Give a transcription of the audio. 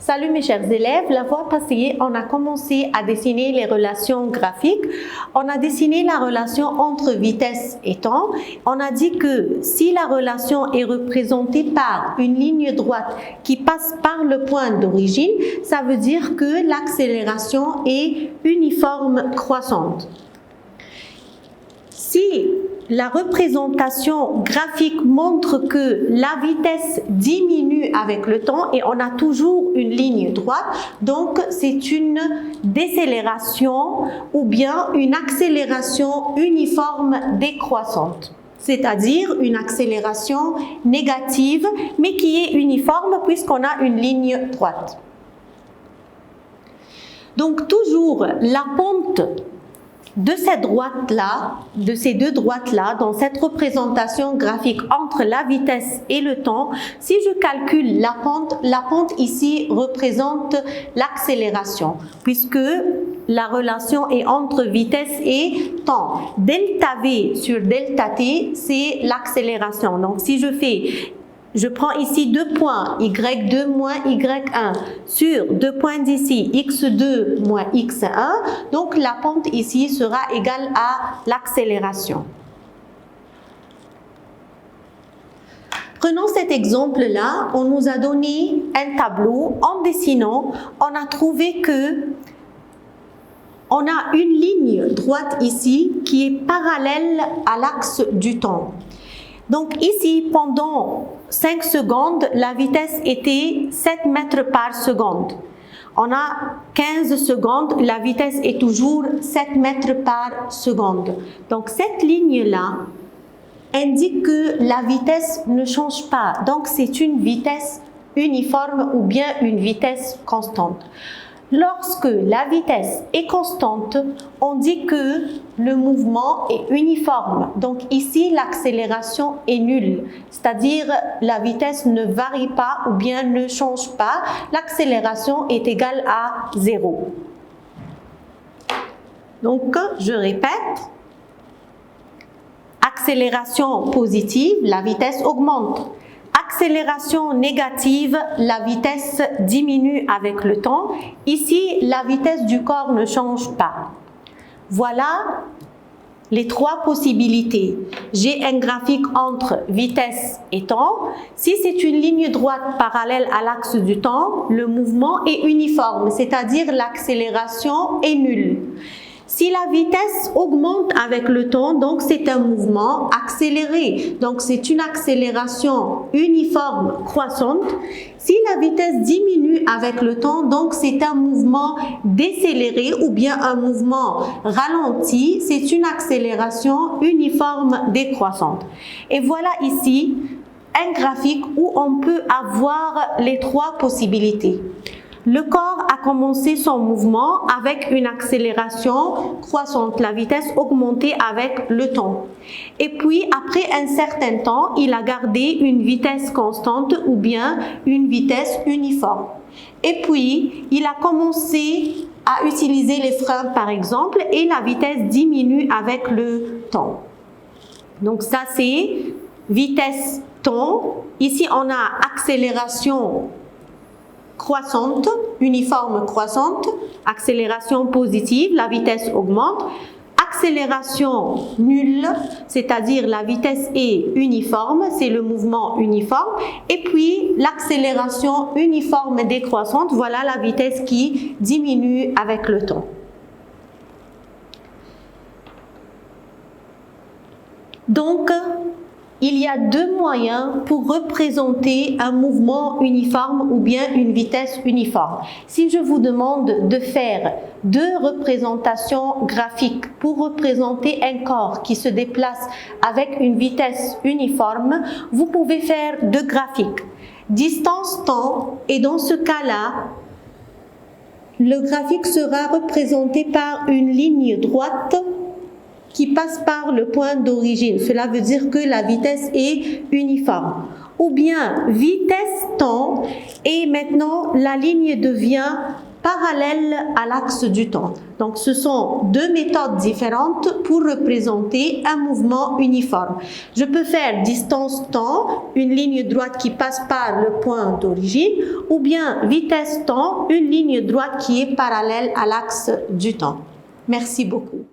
Salut mes chers élèves, la fois passée, on a commencé à dessiner les relations graphiques. On a dessiné la relation entre vitesse et temps. On a dit que si la relation est représentée par une ligne droite qui passe par le point d'origine, ça veut dire que l'accélération est uniforme croissante. Si la représentation graphique montre que la vitesse diminue avec le temps et on a toujours une ligne droite, donc c'est une décélération ou bien une accélération uniforme décroissante, c'est-à-dire une accélération négative mais qui est uniforme puisqu'on a une ligne droite. Donc toujours la pente de cette droite-là, de ces deux droites-là, dans cette représentation graphique entre la vitesse et le temps, si je calcule la pente ici représente l'accélération, puisque la relation est entre vitesse et temps. Delta V sur delta T, c'est l'accélération. Donc si je prends ici deux points, y2 moins y1, sur deux points d'ici, x2 moins x1, donc la pente ici sera égale à l'accélération. Prenons cet exemple-là, on nous a donné un tableau, en dessinant, on a trouvé que on a une ligne droite ici qui est parallèle à l'axe du temps. Donc ici, pendant 5 secondes, la vitesse était 7 mètres par seconde. On a 15 secondes, la vitesse est toujours 7 mètres par seconde. Donc cette ligne-là indique que la vitesse ne change pas. Donc c'est une vitesse uniforme ou bien une vitesse constante. Lorsque la vitesse est constante, on dit que le mouvement est uniforme. Donc ici, l'accélération est nulle, c'est-à-dire la vitesse ne varie pas ou bien ne change pas. L'accélération est égale à 0. Donc, je répète, accélération positive, la vitesse augmente. Accélération négative, la vitesse diminue avec le temps. Ici, la vitesse du corps ne change pas. Voilà les trois possibilités. J'ai un graphique entre vitesse et temps. Si c'est une ligne droite parallèle à l'axe du temps, le mouvement est uniforme, c'est-à-dire l'accélération est nulle. Si la vitesse augmente avec le temps, donc c'est un mouvement accéléré. Donc c'est une accélération uniforme croissante. Si la vitesse diminue avec le temps, donc c'est un mouvement décéléré ou bien un mouvement ralenti. C'est une accélération uniforme décroissante. Et voilà ici un graphique où on peut avoir les trois possibilités. Le corps a commencé son mouvement avec une accélération croissante, la vitesse augmentée avec le temps. Et puis, après un certain temps, il a gardé une vitesse constante ou bien une vitesse uniforme. Et puis, il a commencé à utiliser les freins, par exemple, et la vitesse diminue avec le temps. Donc ça, c'est vitesse temps. Ici, on a accélération croissante, uniforme croissante, accélération positive, la vitesse augmente, accélération nulle, c'est-à-dire la vitesse est uniforme, c'est le mouvement uniforme, et puis l'accélération uniforme décroissante, voilà la vitesse qui diminue avec le temps. Donc, il y a deux moyens pour représenter un mouvement uniforme ou bien une vitesse uniforme. Si je vous demande de faire deux représentations graphiques pour représenter un corps qui se déplace avec une vitesse uniforme, vous pouvez faire deux graphiques. Distance-temps, et dans ce cas-là, le graphique sera représenté par une ligne droite qui passe par le point d'origine. Cela veut dire que la vitesse est uniforme. Ou bien vitesse temps et maintenant la ligne devient parallèle à l'axe du temps. Donc, ce sont deux méthodes différentes pour représenter un mouvement uniforme. Je peux faire distance-temps, une ligne droite qui passe par le point d'origine, ou bien vitesse-temps, une ligne droite qui est parallèle à l'axe du temps. Merci beaucoup.